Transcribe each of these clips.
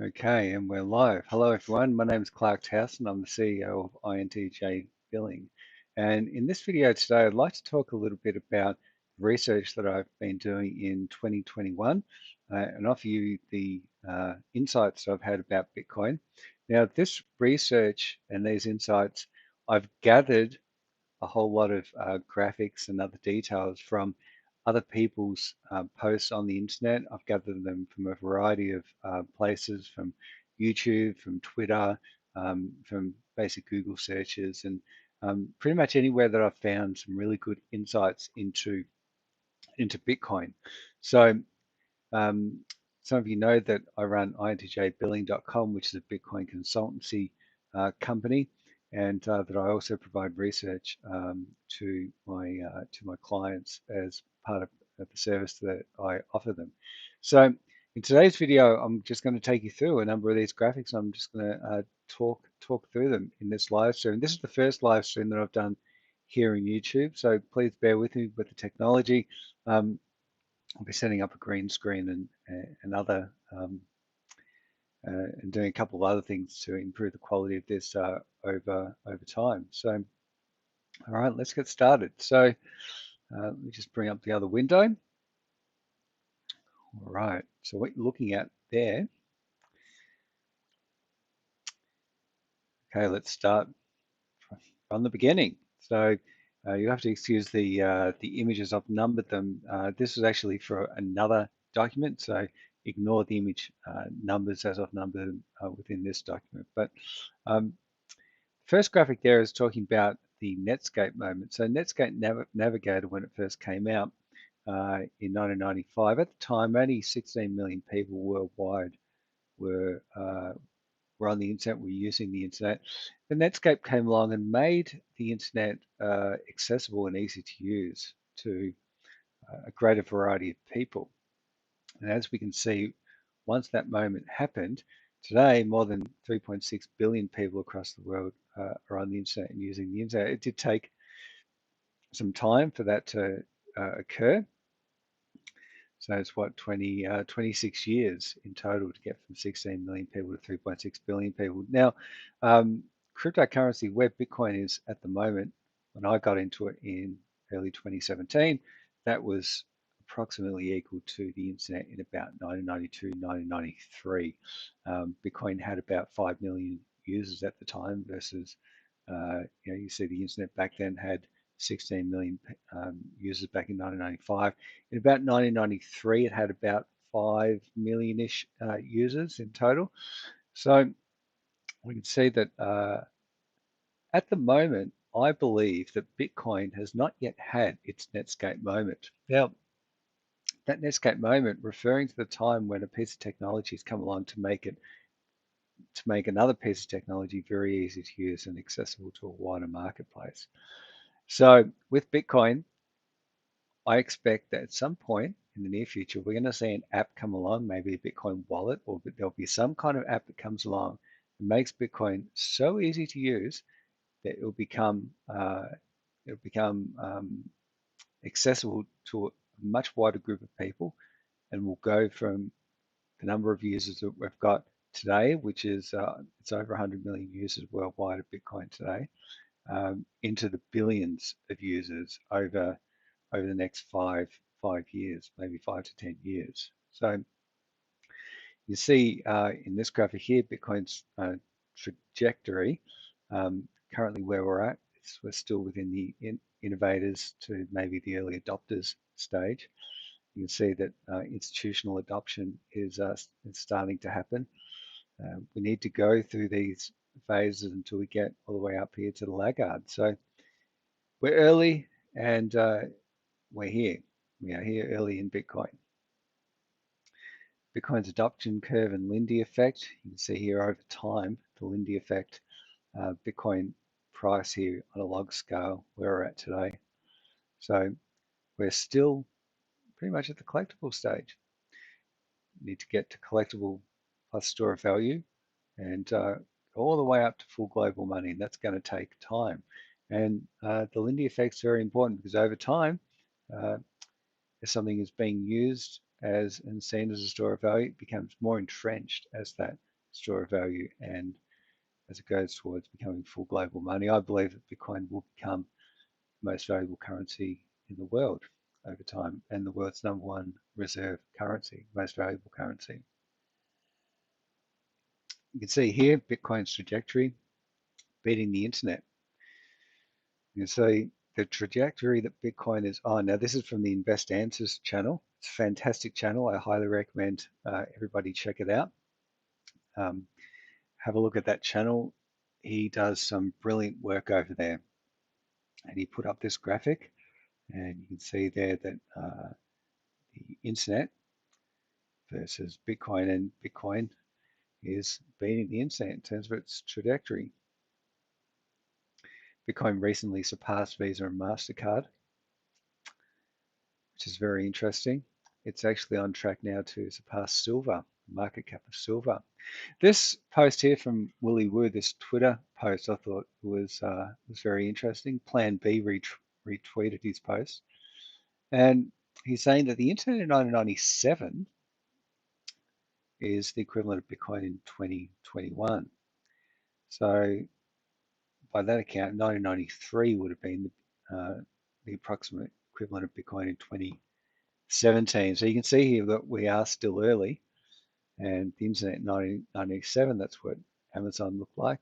Okay, and we're live. Hello, everyone. My name is Clark Towson. I'm the CEO of INTJ Billing. And in this video today, I'd like to talk a little bit about research that I've been doing in 2021 and offer you the insights I've had about Bitcoin. Now, this research and these insights, I've gathered a whole lot of graphics and other details from other people's posts on the internet. I've gathered them from a variety of places, from YouTube, from Twitter, from basic Google searches, and pretty much anywhere that I've found some really good insights into Bitcoin. So um, some of you know that I run intjbilling.com, which is a Bitcoin consultancy company, and that I also provide research to my clients as part of the service that I offer them. So in today's video, I'm just going to take you through a number of these graphics. I'm just going to talk through them in this live stream. This is the first live stream that I've done here in YouTube, so please bear with me with the technology. I'll be setting up a green screen and other and doing a couple of other things to improve the quality of this over time. So, all right, let's get started. So, let me just bring up the other window. All right. So what you're looking at there. Okay, let's start from the beginning. So. You have to excuse the images. I've numbered them. This is actually for another document, so ignore the image numbers as I've numbered them within this document. But um, first graphic there is talking about the Netscape moment. So Netscape Navigator, when it first came out in 1995, at the time, only 16 million people worldwide were were on the internet, were using the internet. But Netscape came along and made the internet accessible and easy to use to a greater variety of people. And as we can see, once that moment happened, today more than 3.6 billion people across the world are on the internet and using the internet. It did take some time for that to occur. So it's what, 26 years in total to get from 16 million people to 3.6 billion people. Now, cryptocurrency, where Bitcoin is at the moment, when I got into it in early 2017, that was approximately equal to the internet in about 1992, 1993. Bitcoin had about 5 million users at the time versus, you see the internet back then had 16 million users back in 1995. In about 1993, it had about 5 million-ish users in total. So we can see that at the moment, I believe that Bitcoin has not yet had its Netscape moment. Now, that Netscape moment referring to the time when a piece of technology has come along to make another piece of technology very easy to use and accessible to a wider marketplace. So with Bitcoin, I expect that at some point in the near future, we're going to see an app come along, maybe a Bitcoin wallet, or there'll be some kind of app that comes along and makes Bitcoin so easy to use that it'll become accessible to a much wider group of people, and will go from the number of users that we've got today, which is it's over 100 million users worldwide of Bitcoin today, into the billions of users over the next five years, maybe 5 to 10 years. So you see in this graphic here, Bitcoin's trajectory, currently where we're at, we're still within the innovators to maybe the early adopters stage. You can see that institutional adoption is starting to happen. We need to go through these phases until we get all the way up here to the laggard. So we're early and we're here. We are here early in Bitcoin. Bitcoin's adoption curve and Lindy effect. You can see here over time, the Lindy effect, Bitcoin price here on a log scale, where we're at today. So we're still pretty much at the collectible stage. We need to get to collectible plus store of value and all the way up to full global money, and that's going to take time. And the Lindy effect is very important because over time, uh, if something is being used as and seen as a store of value, it becomes more entrenched as that store of value. And as it goes towards becoming full global money, I believe that Bitcoin will become the most valuable currency in the world over time and the world's #1 reserve currency, most valuable currency. You can see here Bitcoin's trajectory beating the internet. You can see the trajectory that Bitcoin is on. Now, this is from the Invest Answers channel. It's a fantastic channel. I highly recommend everybody check it out. Um, have a look at that channel. He does some brilliant work over there. And he put up this graphic, and you can see there that the internet versus Bitcoin, and Bitcoin is beating the internet in terms of its trajectory. Bitcoin recently surpassed Visa and MasterCard, which is very interesting. It's actually on track now to surpass silver, market cap of silver. This post here from Willie Woo, this Twitter post, I thought was very interesting. Plan B retweeted his post, and he's saying that the internet in 1997 is the equivalent of Bitcoin in 2021. So by that account, 1993 would have been the approximate equivalent of Bitcoin in 2017. So you can see here that we are still early, and the internet in 1997, that's what Amazon looked like,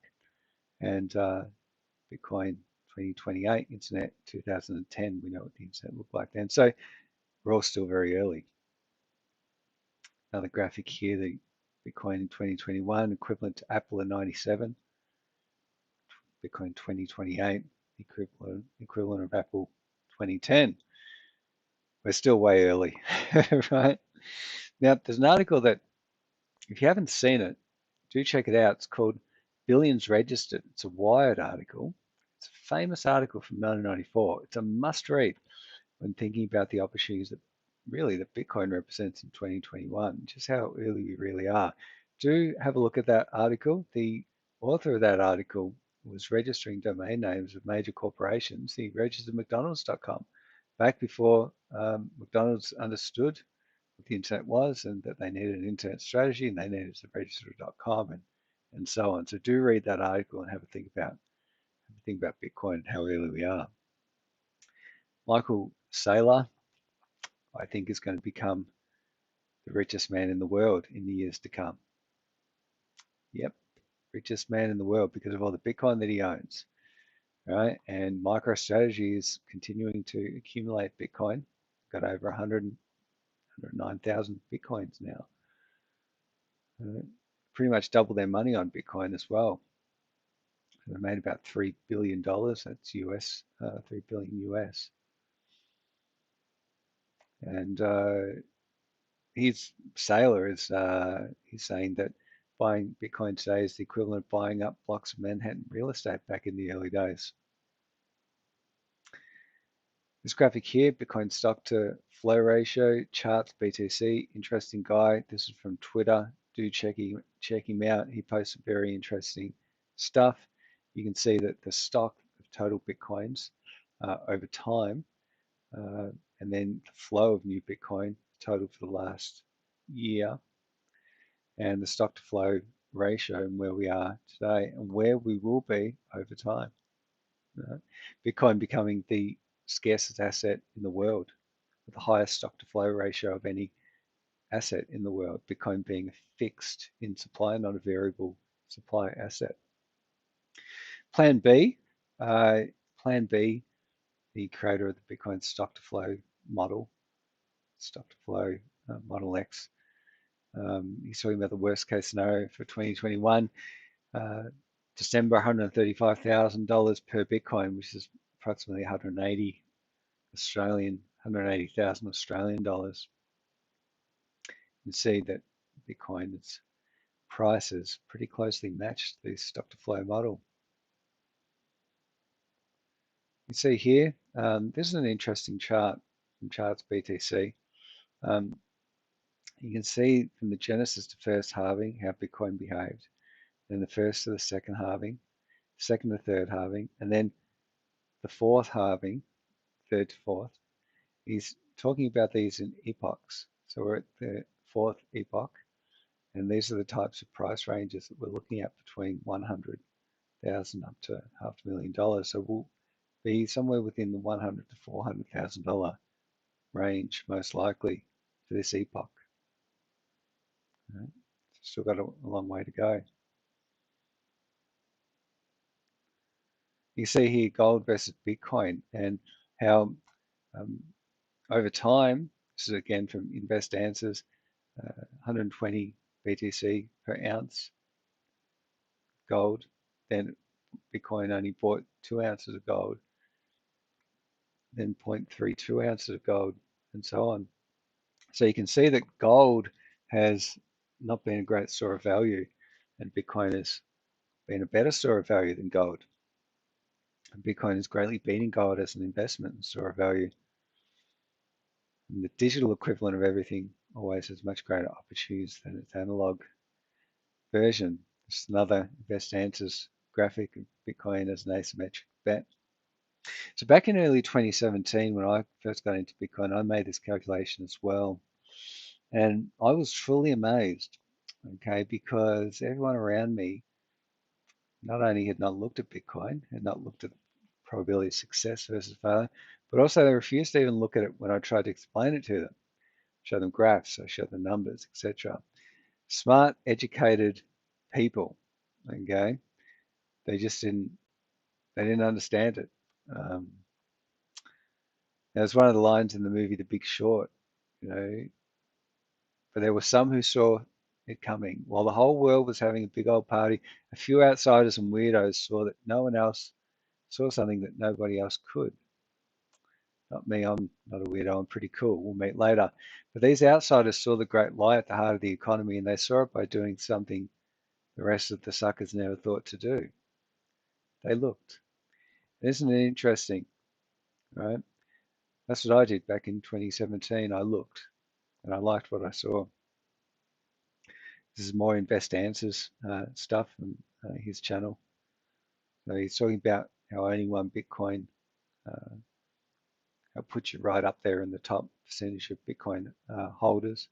and Bitcoin 2028, internet 2010, we know what the internet looked like then. So we're all still very early. Another graphic here, the Bitcoin in 2021, equivalent to Apple in 97, Bitcoin 2028, equivalent of Apple 2010. We're still way early, right? Now, there's an article that, if you haven't seen it, do check it out. It's called Billions Registered. It's a Wired article. It's a famous article from 1994. It's a must read when thinking about the opportunities that really that Bitcoin represents in 2021, just how early we really are. Do have a look at that article. The author of that article was registering domain names of major corporations. He registered McDonald's.com back before McDonald's understood what the internet was and that they needed an internet strategy and they needed to register.com and so on. So do read that article and have a think about Bitcoin and how early we are. Michael Saylor, I think, is going to become the richest man in the world in the years to come. Yep, richest man in the world because of all the Bitcoin that he owns, right? And MicroStrategy is continuing to accumulate Bitcoin. Got over 109,000 Bitcoins now. Pretty much double their money on Bitcoin as well. They made about $3 billion. That's US, 3 billion US. And his sailor is he's saying that buying Bitcoin today is the equivalent of buying up blocks of Manhattan real estate back in the early days. This graphic here, Bitcoin stock to flow ratio, charts BTC, interesting guy. This is from Twitter. Do check him out. He posts very interesting stuff. You can see that the stock of total Bitcoins over time, and then the flow of new Bitcoin total for the last year, and the stock to flow ratio and where we are today and where we will be over time. Right? Bitcoin becoming the scarcest asset in the world, with the highest stock to flow ratio of any asset in the world, Bitcoin being a fixed in supply, not a variable supply asset. Plan B, the creator of the Bitcoin stock to flow model, stock to flow Model X. He's talking about the worst case scenario for 2021. December, $135,000 per Bitcoin, which is approximately 180,000 Australian dollars. You can see that Bitcoin's prices pretty closely matched the stock to flow model. You see here, this is an interesting chart from Charts BTC. You can see from the genesis to first halving how Bitcoin behaved. then the first to the second halving, second to third halving, and then the fourth halving, third to fourth. He's talking about these in epochs. So we're at the fourth epoch, and these are the types of price ranges that we're looking at between 100,000 up to $500,000. So we'll be somewhere within the 100 to $400,000 range, most likely, for this epoch. Right? Still got a long way to go. You see here gold versus Bitcoin and how um, over time, this is again from Invest Answers, 120 BTC per ounce gold, then Bitcoin only bought 2 ounces of gold, then 0.32 ounces of gold, and so on. So you can see that gold has not been a great store of value, and Bitcoin has been a better store of value than gold. And Bitcoin is greatly beating gold as an investment and store of value. And the digital equivalent of everything always has much greater opportunities than its analog version. It's another Invest Answers graphic of Bitcoin as an asymmetric bet. So back in early 2017, when I first got into Bitcoin, I made this calculation as well. And I was truly amazed, okay, because everyone around me not only had not looked at Bitcoin, had not looked at the probability of success versus failure, but also they refused to even look at it when I tried to explain it to them, show them graphs, I showed them numbers, etc. Smart, educated people, okay, they just didn't understand it. Um, There's one of the lines in the movie The Big Short, you know, but there were some who saw it coming. While the whole world was having a big old party, a few outsiders and weirdos saw that no one else saw something that nobody else could. Not me, I'm not a weirdo, I'm pretty cool. We'll meet later. But these outsiders saw the great lie at the heart of the economy, and they saw it by doing something the rest of the suckers never thought to do. They looked. Isn't it interesting, right? That's what I did back in 2017. I looked and I liked what I saw. This is more Invest Answers stuff from his channel. So he's talking about how owning one Bitcoin uh, puts you right up there in the top percentage of Bitcoin holders.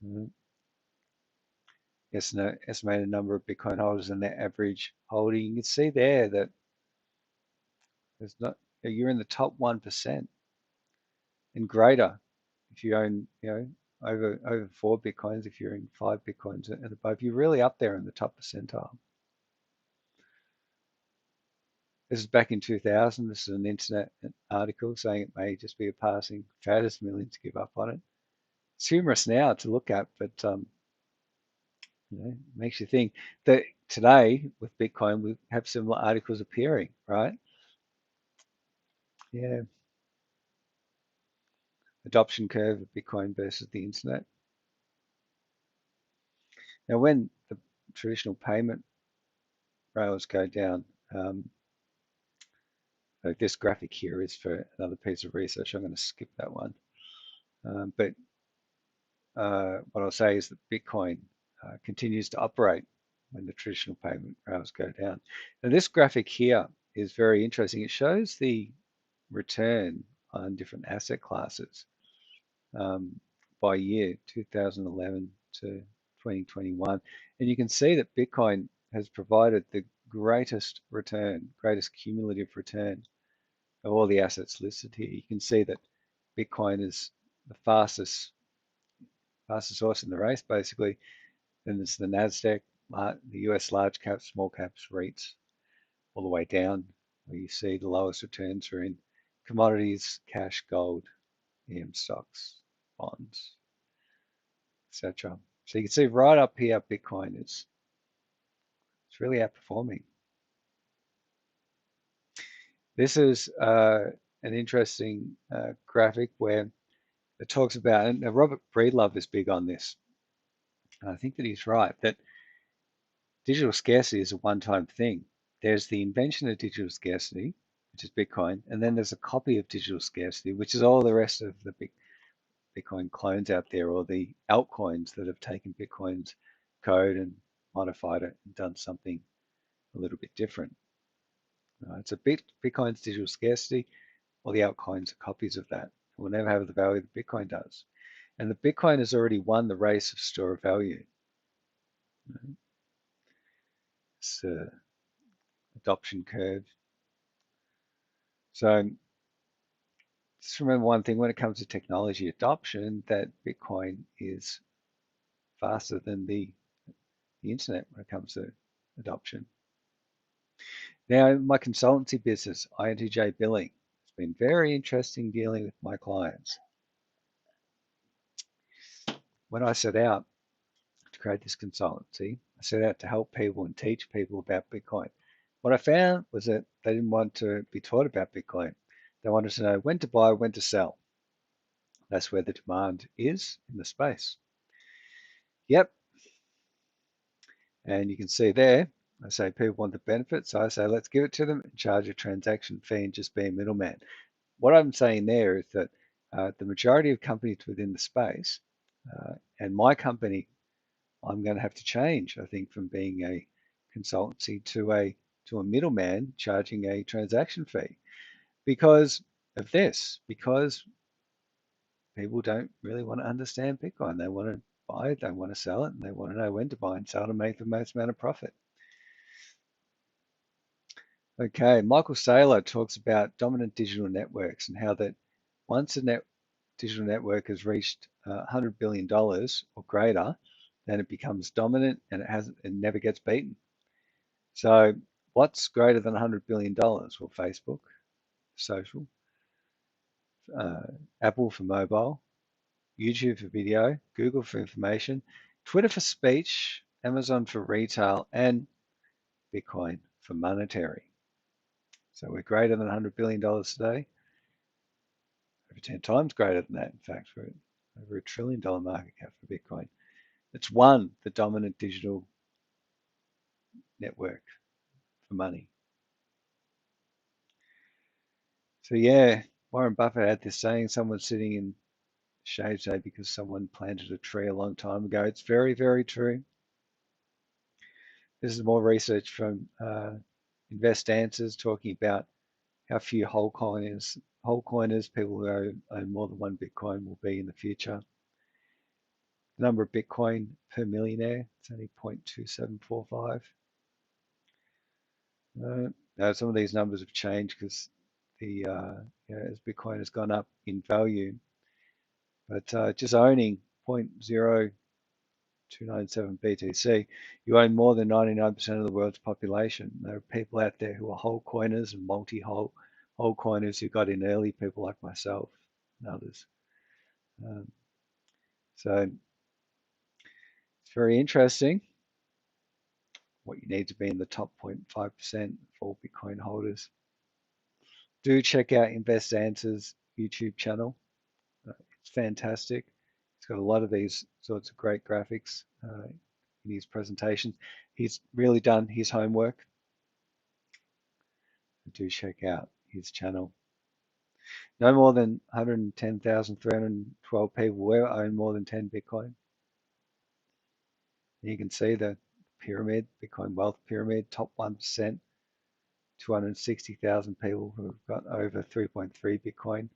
Mm. Estimated number of Bitcoin holders and their average holding. You can see there that there's not you're in the top 1% and greater if you own, over 4 Bitcoins. If you're in 5 Bitcoins and above, you're really up there in the top percentile. This is back in 2000. This is an internet article saying it may just be a passing fad as millions give up on it. It's humorous now to look at, but makes you think that today with Bitcoin we have similar articles appearing, right? Yeah, adoption curve of Bitcoin versus the internet. Now, when the traditional payment rails go down, like this graphic here is for another piece of research. I'm going to skip that one. But what I'll say is that Bitcoin continues to operate when the traditional payment rails go down. Now, this graphic here is very interesting. It shows the return on different asset classes by year, 2011 to 2021. And you can see that Bitcoin has provided the greatest return, greatest cumulative return of all the assets listed here. You can see that Bitcoin is the fastest horse in the race, basically. Then there's the Nasdaq, the US large caps, small caps, REITs, all the way down, where you see the lowest returns are in commodities, cash, gold, EM stocks, bonds, etc. So you can see right up here, Bitcoin is it's really outperforming. This is an interesting graphic where it talks about, and Robert Breedlove is big on this, and I think that he's right, that digital scarcity is a one-time thing. There's the invention of digital scarcity, which is Bitcoin, and then there's a copy of digital scarcity, which is all the rest of the Bitcoin clones out there, or the altcoins that have taken Bitcoin's code and modified it and done something a little bit different. It's a Bitcoin's digital scarcity, or the altcoins are copies of that. It will never have the value that Bitcoin does. And the Bitcoin has already won the race of store of value. It's a adoption curve. So just remember one thing when it comes to technology adoption, that Bitcoin is faster than the internet when it comes to adoption. Now, my consultancy business, INTJ Billing, it's been very interesting dealing with my clients. When I set out to create this consultancy, I set out to help people and teach people about Bitcoin. What I found was that they didn't want to be taught about Bitcoin. They wanted to know when to buy, when to sell. That's where the demand is in the space. Yep. And you can see there, I say people want the benefits. So I say, let's give it to them and charge a transaction fee and just be a middleman. What I'm saying there is that the majority of companies within the space, and my company, I'm going to have to change, I think, from being a consultancy to a middleman charging a transaction fee because of this, because people don't really want to understand Bitcoin. They want to buy it, they want to sell it, and they want to know when to buy and sell to make the most amount of profit. Okay, Michael Saylor talks about dominant digital networks and how that once a digital network has reached $100 billion or greater, then it becomes dominant and it never gets beaten. So what's greater than $100 billion? Well, Facebook, social, uh, Apple for mobile, YouTube for video, Google for information, Twitter for speech, Amazon for retail, and Bitcoin for monetary. So we're greater than $100 billion today, over 10 times greater than that. In fact, we're over $1 trillion market cap for Bitcoin. It's the dominant digital network for money. So yeah, Warren Buffett had this saying, someone sitting in shade today because someone planted a tree a long time ago. It's very, very true. This is more research from Invest Answers talking about how few whole coiners, people who own more than one Bitcoin will be in the future. The number of Bitcoin per millionaire, it's only 0.2745. Now some of these numbers have changed because as Bitcoin has gone up in value, but just owning 0.0297 BTC, you own more than 99% of the world's population. There are people out there who are whole coiners and multi-whole coiners who got in early, people like myself and others. Um, so it's very interesting what you need to be in the top 0.5% for all Bitcoin holders. Do check out Invest Answers YouTube channel. It's fantastic. He's got a lot of these sorts of great graphics in his presentations. He's really done his homework. Do check out his channel. No more than 110,312 people will own more than 10 Bitcoin. You can see the pyramid, Bitcoin wealth pyramid, top 1%, 260,000 people who have got over 3.3 Bitcoin.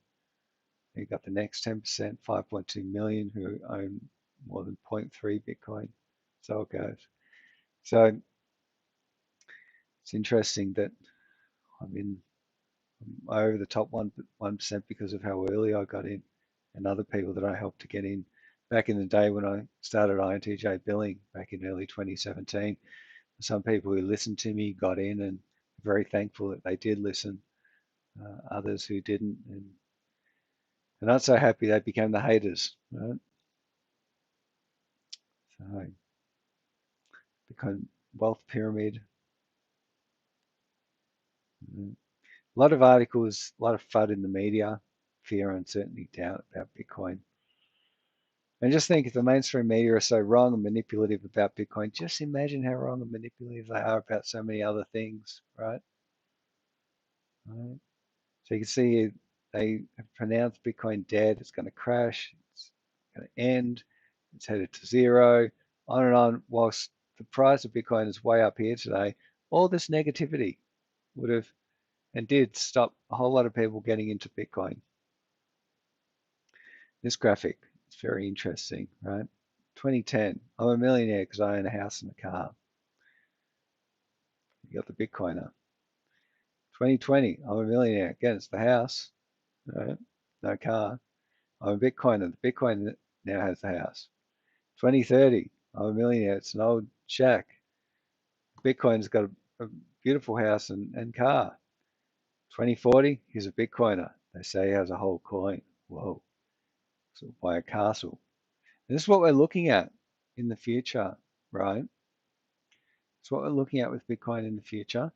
You've got the next 10%, 5.2 million who own more than 0.3 Bitcoin. So it goes. So it's interesting that I'm over the top 1% because of how early I got in, and other people that I helped to get in back in the day when I started INTJ Billing back in early 2017. Some people who listened to me got in and very thankful that they did listen. Others who didn't, and they're not so happy they became the haters, right? So become wealth pyramid. A lot of articles, a lot of FUD in the media, fear, uncertainty, doubt about Bitcoin. And just think if the mainstream media are so wrong and manipulative about Bitcoin, just imagine how wrong and manipulative they are about so many other things, right? Right. So you can see they have pronounced Bitcoin dead, it's going to crash, it's going to end, it's headed to zero, on and on, whilst the price of Bitcoin is way up here today, all this negativity would have and did stop a whole lot of people getting into Bitcoin. This graphic is very interesting, right? 2010, I'm a millionaire because I own a house and a car. You got the Bitcoiner. 2020, I'm a millionaire. Again, it's the house, right? No car. I'm a Bitcoiner. The Bitcoin now has the house. 2030, I'm a millionaire. It's an old shack. Bitcoin's got a beautiful house and car. 2040, he's a Bitcoiner. They say he has a whole coin. Whoa. So buy a castle. And this is what we're looking at in the future, right? It's what we're looking at with Bitcoin in the future.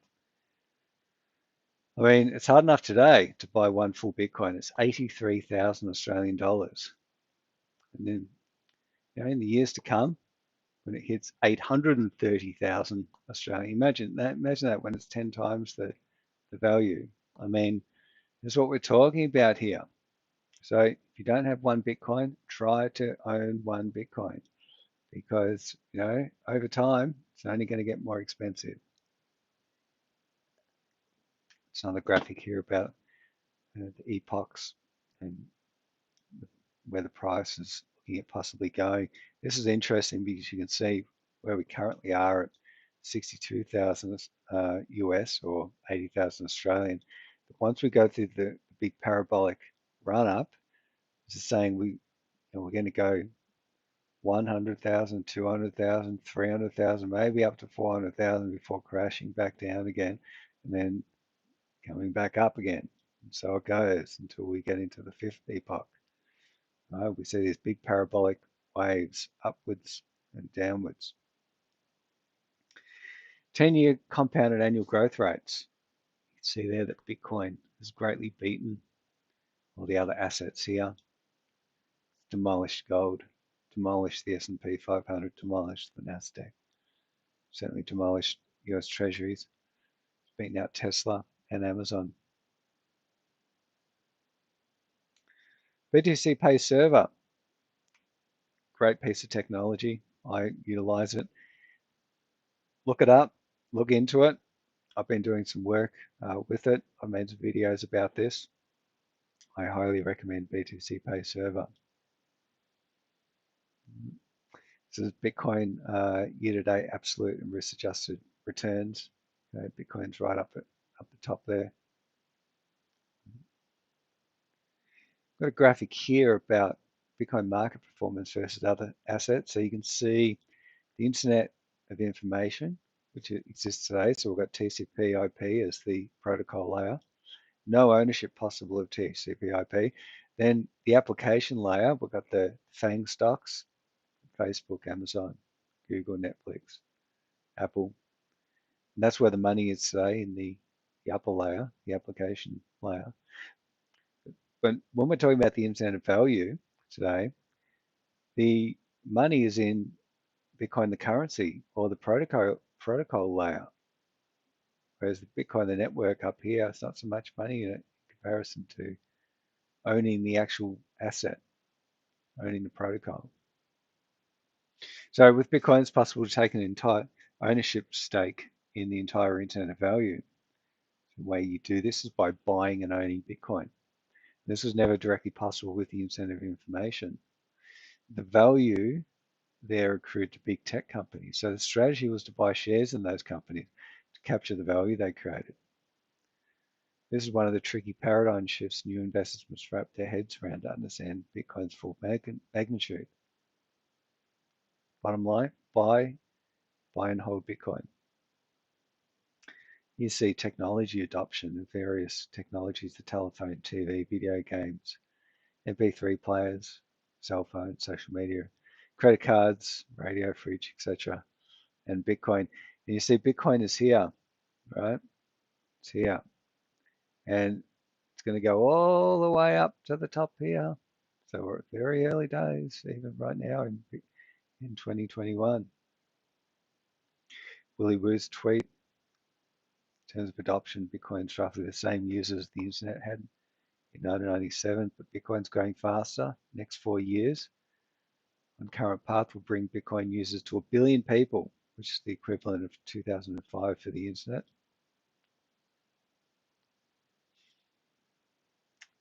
I mean, it's hard enough today to buy one full Bitcoin. It's 83,000 Australian dollars. And then, in the years to come, when it hits 830,000 Australian, imagine that when it's 10 times the value. I mean, that's what we're talking about here. So if you don't have one Bitcoin, try to own one Bitcoin because, over time, it's only going to get more expensive. It's another graphic here about the epochs and where the price is looking at possibly going. This is interesting because you can see where we currently are at 62,000 US or 80,000 Australian. But once we go through the big parabolic run up, it's saying we're going to go 100,000, 200,000, 300,000, maybe up to 400,000 before crashing back down again and then coming back up again. And so it goes until we get into the fifth epoch. We see these big parabolic waves upwards and downwards. 10-year compounded annual growth rates. You can see there that Bitcoin has greatly beaten all the other assets here. Demolished gold, demolished the S&P 500, demolished the Nasdaq, certainly demolished US Treasuries, beaten out Tesla and Amazon. BTC Pay Server, great piece of technology. I utilize it. Look it up, look into it. I've been doing some work with it. I've made some videos about this. I highly recommend BTC Pay Server. This is Bitcoin year-to-date absolute and risk-adjusted returns. Bitcoin's right up the top there. Got a graphic here about Bitcoin market performance versus other assets. So you can see the Internet of Information, which exists today. So we've got TCP/IP as the protocol layer. No ownership possible of TCP/IP. Then the application layer, we've got the FANG stocks, Facebook, Amazon, Google, Netflix, Apple. And that's where the money is today in the upper layer, the application layer. But when we're talking about the Internet of Value today, the money is in Bitcoin, the currency, or the protocol layer. Whereas the Bitcoin, the network up here, it's not so much money in it in comparison to owning the actual asset, owning the protocol. So with Bitcoin, it's possible to take an entire ownership stake in the entire Internet of Value. The way you do this is by buying and owning Bitcoin. This was never directly possible with the Internet of Information. The value there accrued to big tech companies. So the strategy was to buy shares in those companies to capture the value they created. This is one of the tricky paradigm shifts new investors must wrap their heads around to understand Bitcoin's full magnitude. Bottom line, buy and hold Bitcoin. You see technology adoption of various technologies, the telephone, TV, video games, MP3 players, cell phones, social media, credit cards, radio, fridge, etc., and Bitcoin. And you see Bitcoin is here, right? It's here. And it's going to go all the way up to the top here. So we're at very early days, even right now in 2021. Willie Woo's tweet, in terms of adoption, Bitcoin's roughly the same users the internet had in 1997, but Bitcoin's growing faster. Next 4 years, on current path will bring Bitcoin users to 1 billion people which is the equivalent of 2005 for the internet.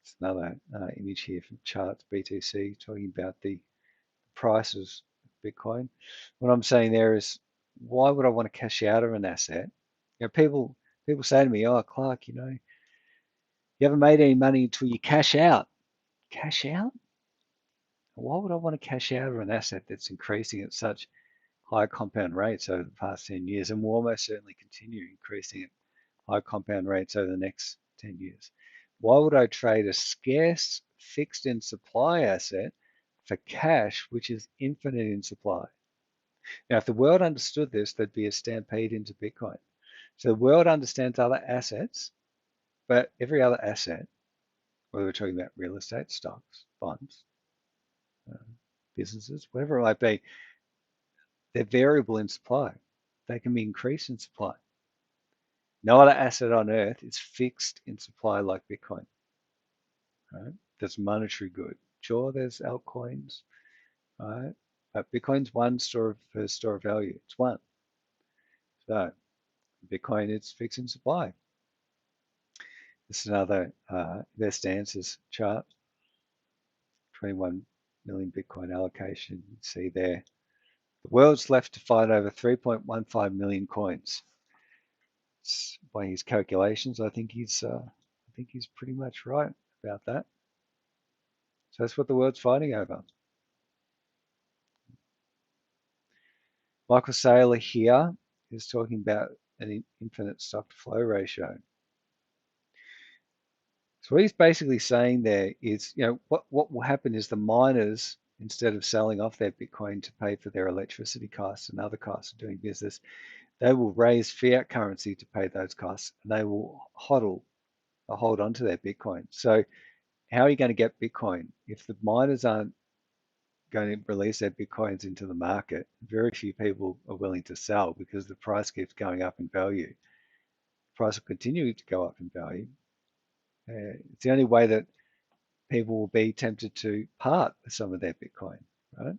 It's another image here from charts BTC talking about the prices of Bitcoin. What I'm saying there is, why would I want to cash out of an asset? People say to me, "Oh, Clark, you haven't made any money until you cash out." Cash out? Why would I want to cash out of an asset that's increasing at such high compound rates over the past 10 years and will almost certainly continue increasing at high compound rates over the next 10 years? Why would I trade a scarce fixed in supply asset for cash, which is infinite in supply? Now, if the world understood this, there'd be a stampede into Bitcoin. So the world understands other assets, but every other asset, whether we're talking about real estate, stocks, bonds, businesses, whatever it might be, they're variable in supply. They can be increased in supply. No other asset on earth is fixed in supply like Bitcoin. Right? That's monetary good. Sure, there's altcoins, right? But Bitcoin's one store of value. It's one. So Bitcoin is fixed in supply. This is another best answers chart. 21 million Bitcoin allocation. You see there. The world's left to find over 3.15 million coins. By his calculations, I think he's pretty much right about that. So that's what the world's fighting over. Michael Saylor here is talking about an infinite stock to flow ratio. So what he's basically saying there is, what will happen is the miners, instead of selling off their Bitcoin to pay for their electricity costs and other costs of doing business, they will raise fiat currency to pay those costs, and they will hold on to their Bitcoin. So how are you going to get Bitcoin if the miners aren't going to release their Bitcoins into the market? Very few people are willing to sell because the price keeps going up in value. The price will continue to go up in value. It's the only way that people will be tempted to part with some of their Bitcoin, right?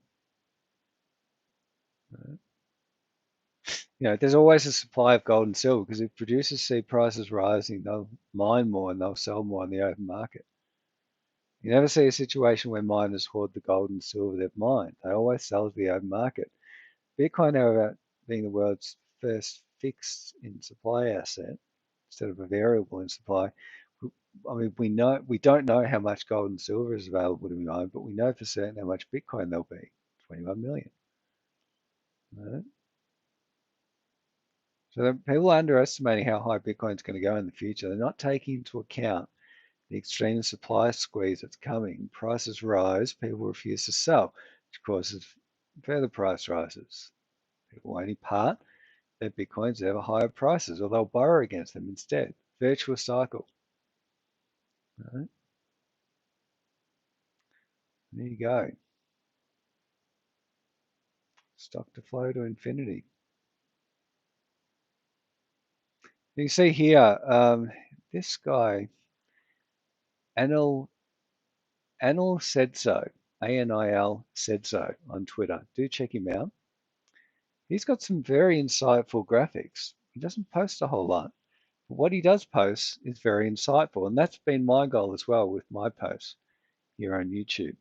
There's always a supply of gold and silver, because if producers see prices rising, they'll mine more and they'll sell more in the open market. You never see a situation where miners hoard the gold and silver they've mined. They always sell to the open market. Bitcoin, however, being the world's first fixed in supply asset instead of a variable in supply, I mean, we don't know how much gold and silver is available to be mined, but we know for certain how much Bitcoin there'll be, 21 million. Right? So people are underestimating how high Bitcoin's going to go in the future. They're not taking into account the extreme supply squeeze that's coming. Prices rise, people refuse to sell, which causes further price rises. People only part their Bitcoins at ever higher prices, or they'll borrow against them instead. Virtuous cycle. Right? There you go. Stock to flow to infinity. You see here, this guy, Anil said so, ANIL said so on Twitter. Do check him out. He's got some very insightful graphics. He doesn't post a whole lot, but what he does post is very insightful, and that's been my goal as well with my posts here on YouTube.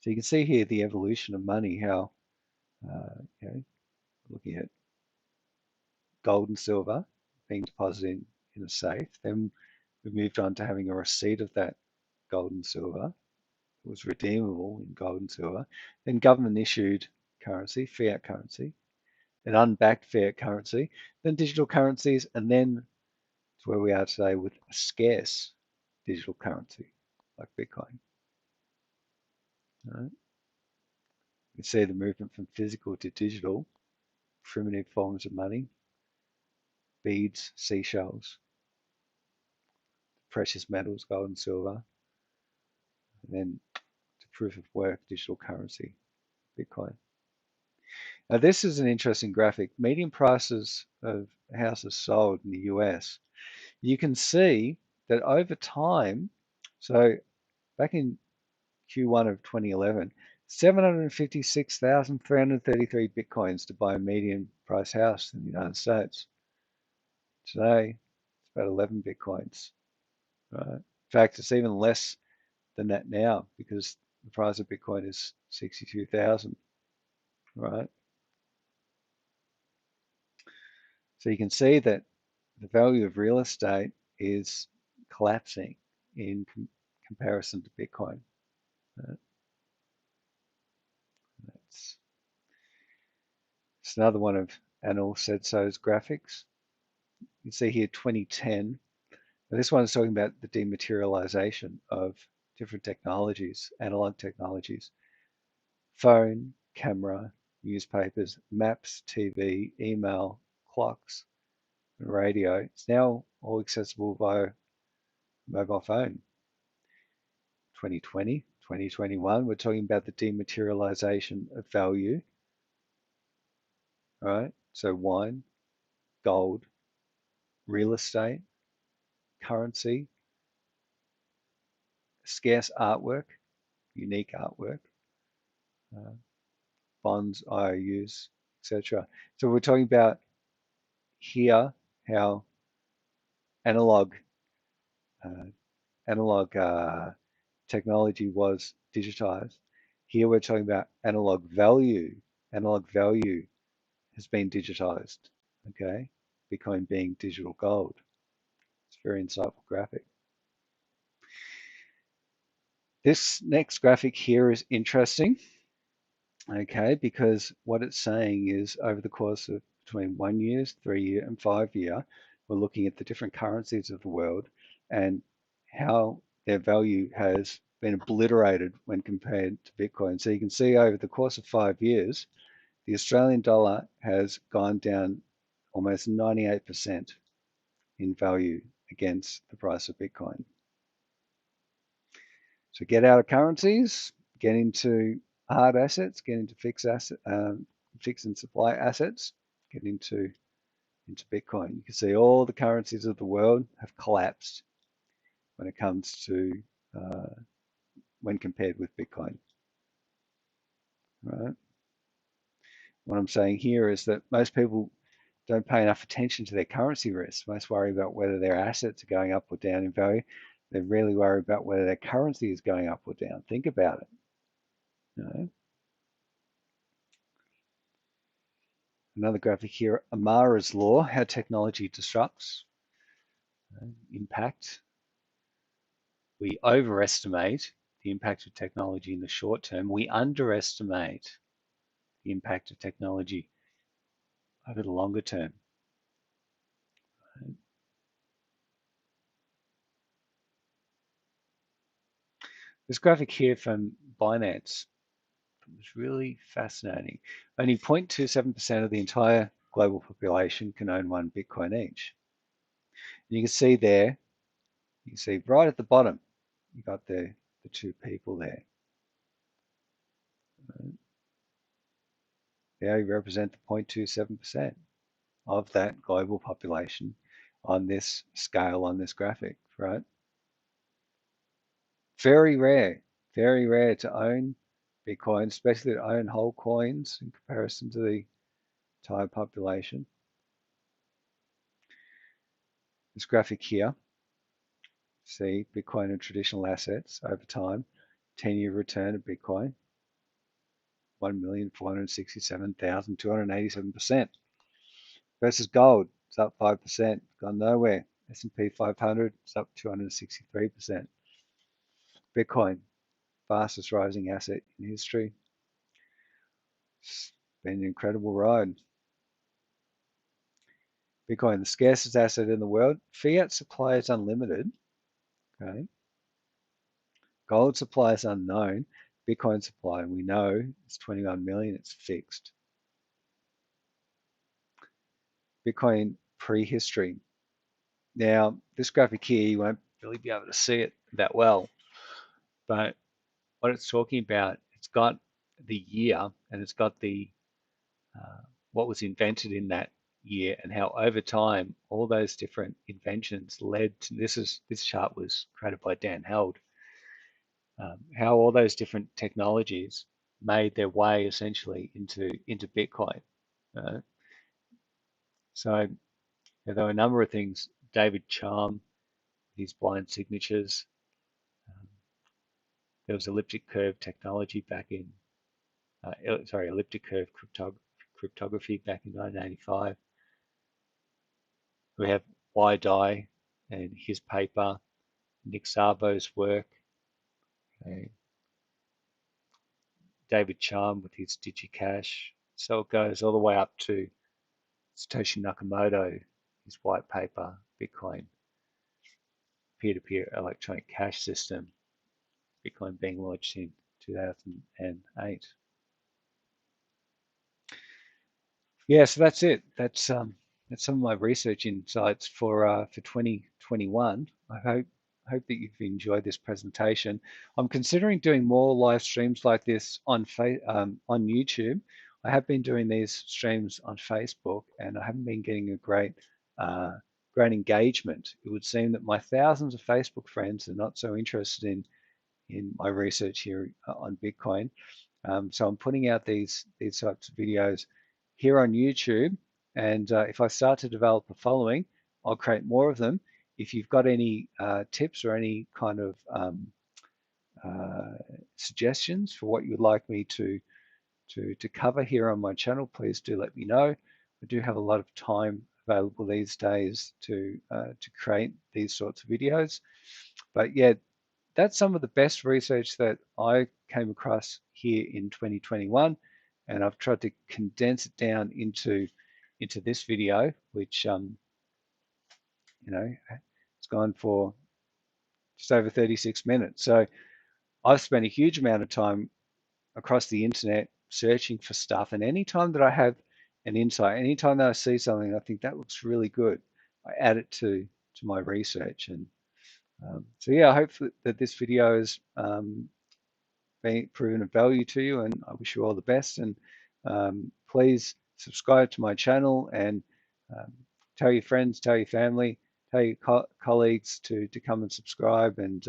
So you can see here the evolution of money, how, looking at gold and silver being deposited in a safe. Then we moved on to having a receipt of that gold and silver. It was redeemable in gold and silver. Then government issued currency, fiat currency, then unbacked fiat currency, then digital currencies, and then to where we are today with a scarce digital currency like Bitcoin. Right? You see the movement from physical to digital, primitive forms of money, beads, seashells, precious metals, gold and silver, and then to proof of work, digital currency, Bitcoin. Now, this is an interesting graphic. Median prices of houses sold in the US. You can see that over time, so back in Q1 of 2011, 756,333 Bitcoins to buy a median price house in the United States. Today, it's about 11 Bitcoins. Right? In fact, it's even less than that now because the price of Bitcoin is 62,000. Right? So you can see that the value of real estate is collapsing in comparison to Bitcoin. Right? It's, it's another one of Anil Said So's graphics. You can see here 2010. Now this one is talking about the dematerialization of different technologies, analog technologies, phone, camera, newspapers, maps, TV, email, clocks, and radio. It's now all accessible via mobile phone. 2020, 2021, we're talking about the dematerialization of value, right? So wine, gold, real estate, currency, scarce artwork, unique artwork, uh, bonds, IOUs, etc. So we're talking about here how analog uh, analog technology was digitized. Here we're talking about analog value. Analog value has been digitized. Okay, Bitcoin being digital gold. It's a very insightful graphic. This next graphic here is interesting. Okay, because what it's saying is over the course of between 1 year, 3 year, and 5 year, we're looking at the different currencies of the world and how their value has been obliterated when compared to Bitcoin. So you can see over the course of 5 years, the Australian dollar has gone down almost 98% in value against the price of Bitcoin. So get out of currencies, get into hard assets, get into fix and supply assets, get into Bitcoin. You can see all the currencies of the world have collapsed when it comes to uh, when compared with Bitcoin. Right? What I'm saying here is that most people don't pay enough attention to their currency risk. Most worry about whether their assets are going up or down in value. They really worry about whether their currency is going up or down. Think about it. You know? Another graphic here, Amara's law, how technology disrupts impact. We overestimate the impact of technology in the short term. We underestimate the impact of technology over the longer term. This graphic here from Binance was really fascinating. Only 0.27% of the entire global population can own one Bitcoin each. And you can see there, you can see right at the bottom, you got the two people there. They only represent the 0.27% of that global population on this scale, on this graphic, right? Very rare to own Bitcoin, especially to own whole coins in comparison to the entire population. This graphic here, see Bitcoin and traditional assets over time, 10-year return of Bitcoin, 1,467,287%. Versus gold, it's up 5%, gone nowhere. S&P 500, it's up 263%. Bitcoin, fastest rising asset in history. It's been an incredible ride. Bitcoin, the scarcest asset in the world. Fiat supply is unlimited. Okay. Gold supply is unknown. Bitcoin supply, we know it's 21 million, it's fixed. Bitcoin prehistory. Now, this graphic here, you won't really be able to see it that well, but what it's talking about, it's got the year and it's got the what was invented in that year and how over time all those different inventions led to this chart was created by Dan Held. How all those different technologies made their way essentially into Bitcoin. Uh, so yeah, there were a number of things. David Charm, his blind signatures. Um, there was elliptic curve technology back in, elliptic curve cryptography back in 1985. We have Y Dai and his paper, Nick Szabo's work, uh, David Charm with his DigiCash. So it goes all the way up to Satoshi Nakamoto, his white paper, Bitcoin, peer-to-peer electronic cash system, Bitcoin being launched in 2008. Yeah, so that's it. That's some of my research insights for 2021. I hope that you've enjoyed this presentation. I'm considering doing more live streams like this on YouTube. I have been doing these streams on Facebook, and I haven't been getting a uh, great engagement. It would seem that my thousands of Facebook friends are not so interested in my research here on Bitcoin. So I'm putting out these types of videos here on YouTube, and if I start to develop a following, I'll create more of them. If you've got any tips or any kind of uh, suggestions for what you'd like me to cover here on my channel, please do let me know. I do have a lot of time available these days to create these sorts of videos. But yeah, that's some of the best research that I came across here in 2021, and I've tried to condense it down into this video, which it's gone for just over 36 minutes. So I've spent a huge amount of time across the internet searching for stuff, and anytime that I have an insight, anytime that I see something I think that looks really good, I add it to my research. And so yeah, I hope that this video is being proven of value to you, and I wish you all the best. And please subscribe to my channel and um, tell your friends, tell your family, tell your colleagues to come and subscribe, and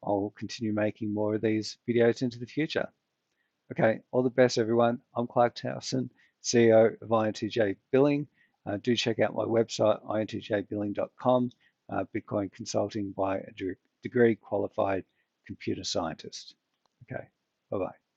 I'll continue making more of these videos into the future. Okay, all the best, everyone. I'm Clark Towson, CEO of INTJ Billing. Do check out my website, intjbilling.com, Bitcoin consulting by a degree qualified computer scientist. Okay, bye-bye.